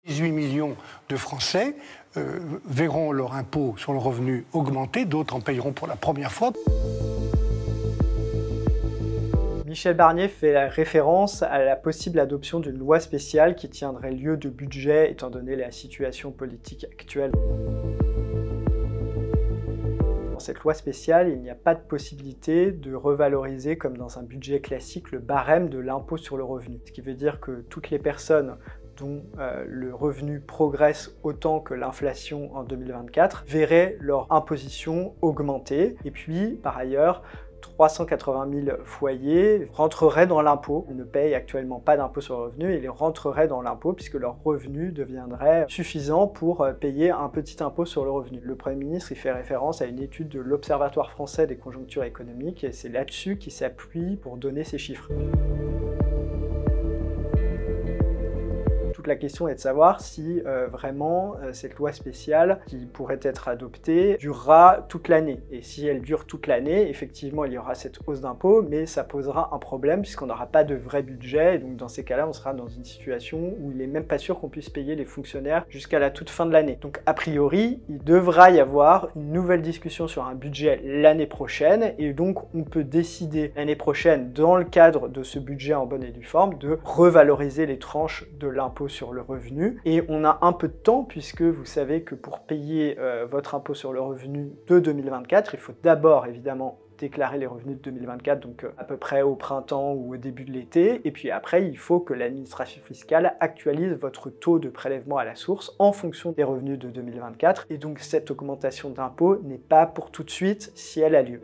18 millions de Français verront leur impôt sur le revenu augmenter, d'autres en payeront pour la première fois. Michel Barnier fait la référence à la possible adoption d'une loi spéciale qui tiendrait lieu de budget étant donné la situation politique actuelle. Dans cette loi spéciale, il n'y a pas de possibilité de revaloriser, comme dans un budget classique, le barème de l'impôt sur le revenu. Ce qui veut dire que toutes les personnes dont le revenu progresse autant que l'inflation en 2024 verraient leur imposition augmenter. Et puis, par ailleurs, 380 000 foyers rentreraient dans l'impôt. Ils ne payent actuellement pas d'impôt sur le revenu et ils rentreraient dans l'impôt puisque leur revenu deviendrait suffisant pour payer un petit impôt sur le revenu. Le Premier ministre il fait référence à une étude de l'Observatoire français des conjonctures économiques et c'est là-dessus qu'il s'appuie pour donner ces chiffres. La question est de savoir si vraiment cette loi spéciale qui pourrait être adoptée durera toute l'année. Et si elle dure toute l'année, effectivement il y aura cette hausse d'impôt, mais ça posera un problème puisqu'on n'aura pas de vrai budget. Et donc dans ces cas-là, on sera dans une situation où il n'est même pas sûr qu'on puisse payer les fonctionnaires jusqu'à la toute fin de l'année. Donc a priori, il devra y avoir une nouvelle discussion sur un budget l'année prochaine. Et donc on peut décider l'année prochaine, dans le cadre de ce budget en bonne et due forme, de revaloriser les tranches de l'impôt sur le revenu. Et on a un peu de temps puisque vous savez que pour payer votre impôt sur le revenu de 2024, il faut d'abord évidemment déclarer les revenus de 2024, donc à peu près au printemps ou au début de l'été. Et puis après, il faut que l'administration fiscale actualise votre taux de prélèvement à la source en fonction des revenus de 2024. Et donc cette augmentation d'impôt n'est pas pour tout de suite si elle a lieu.